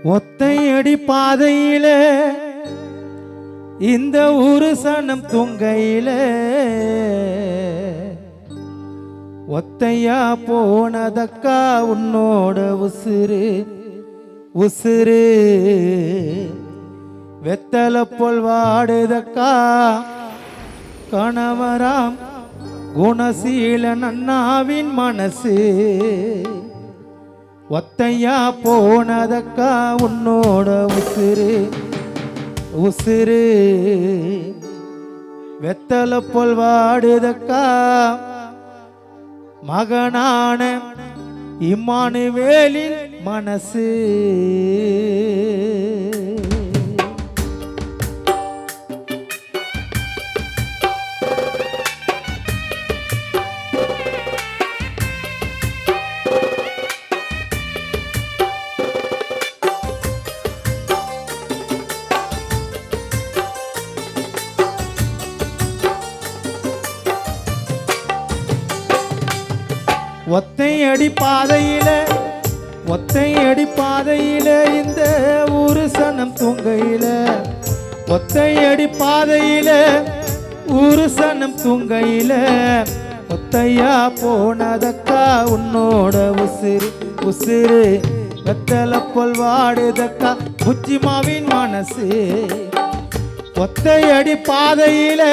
ஒத்தையடி பாதையில இந்த ஊரு சனம் துங்கையில ஒத்தையா போனதக்கா உன்னோட உசுறு உசுறு வெத்தல போல் வாடுதக்கா கணவராம் குணசீலன் அண்ணாவின் மனசு ஒத்தையா போனதக்கா உன்னோட உசுறு உசுறு வெத்தல போல் வாடுதக்கா மகனான இம்மானுவேலின் மனசு ஒத்தையடி பாதையில இந்த ஊரு சனம் துங்கையில ஒத்தையடி பாதையில ஊரு சனம் துங்கையில ஒத்தையா போனதக்கா உன்னோட உசுறு உசுறு வெத்தல போல் வாடுதக்கா புச்சிமாவின் மனசு ஒத்தையடி பாதையில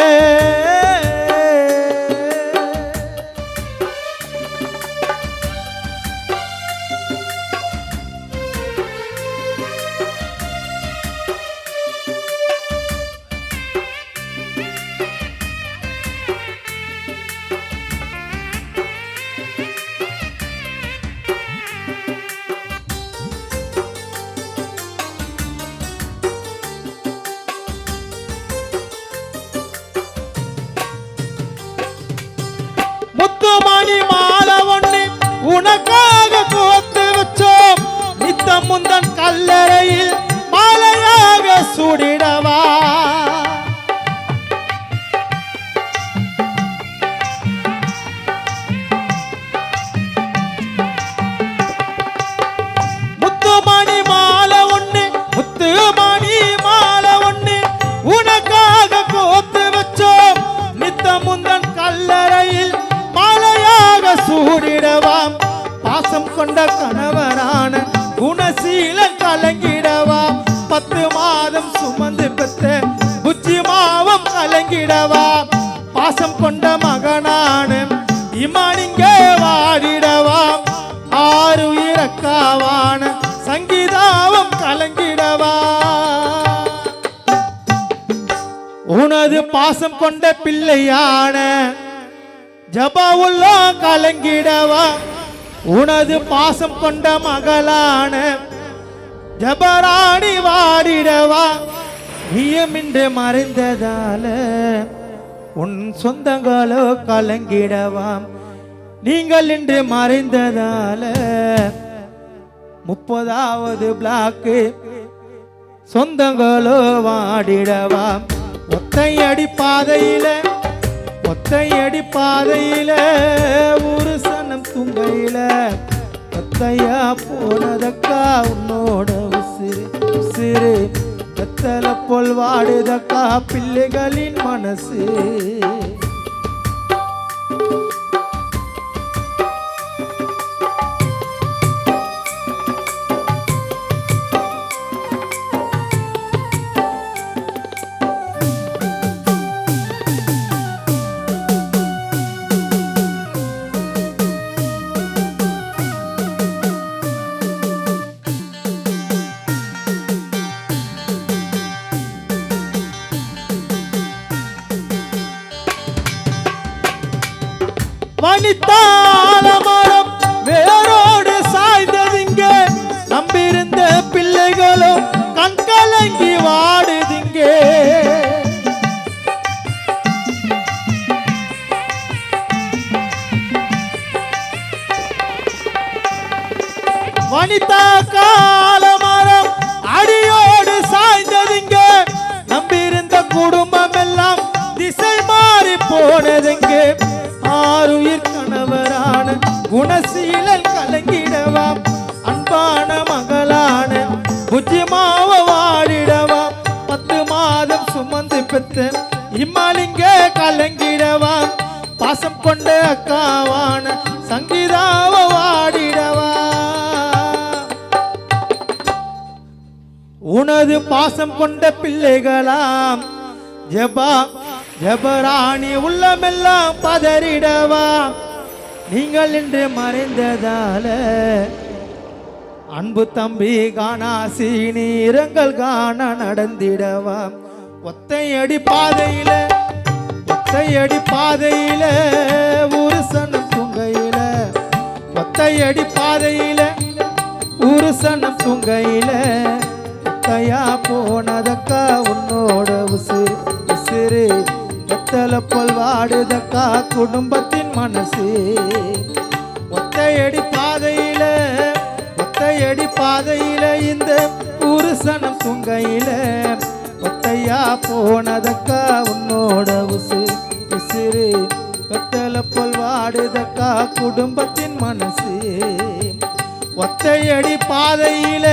முத்துமணி மாலை ஒண்ணு உனக்காக கோத்து வச்சோம் நித்தம் முந்தன் கல்லறையில் மாலையாக சூடிடவா முத்துமணி மாலை ஒண்ணு முத்துமணி மாலை ஒண்ணு உனக்காக கோத்து வச்சோம் நித்தம் முந்தன் கல்லறையில் சூடிடவாம் பாசம் கொண்ட கணவரான குணசீலன் கலங்கிடவாம் 10 மாதம் சுமந்து பெற்ற புச்சி மாவம் கலங்கிடவாம் பாசம் கொண்ட மகனான இமானிங்கே வாடிடவாம் 6 உயிரக்காவான சங்கீதாவம் கலங்கிடவாம் உனது பாசம் கொண்ட பிள்ளையான ஜபாவுல்லா கலங்கிடவா உனது பாசம் கொண்ட மகளான ஜபராணி வாடிடவா நீயமின்று மறைந்ததால உன் சொந்தங்களோ கலங்கிடவாம் நீங்கள் இன்று மறைந்ததால 30வது பிளாக்கு சொந்தங்களோ வாடிடவாம் ஒத்தையடி பாதையில ஊரு சனம் துங்கையில ஒத்தையா போனதக்கா உன்னோட உசிறு உசிறு வெத்தல போல் வாடுதக்கா பிள்ளைகளின் மனசு வனித்தால மரம் வேரோடு சாய்ந்ததிங்க நம்பியிருந்த பிள்ளைகளும் கண்கலங்கி வாடுதிங்க வனிதா கால மரம் அடியோடு சாய்ந்ததிங்க நம்பியிருந்த குடும்பம் எல்லாம் திசை மாறி போனதுங்க 6 உயிர் கணவரான குணசீலன் கலங்கிடவாம் அன்பான மகளான உனது பாசம் கொண்ட பிள்ளைகளாம் ஜபராணி உள்ளமெல்லாம் பதறிடவா நீங்கள் இன்று மறைந்ததால அன்பு தம்பி காணாசி நீரங்கள் காண நடந்திடவா ஒத்தையடி பாதையில ஒரு சனம் துங்கையில ஒத்தையடி பாதையில ஒரு சனம் துங்கையில ஒத்தையா போனதக்கா உன்னோட உசிறு வெத்தல போல் வாடுதக்கா குடும்பத்தின் மனசு ஒத்தையடி பாதையில இந்த ஒரு சனம் துங்கையில ஒத்தையா போனதக்கா உன்னோட உசிறு வெத்தல போல் வாடுதக்கா குடும்பத்தின் மனசு ஒத்தையடி பாதையில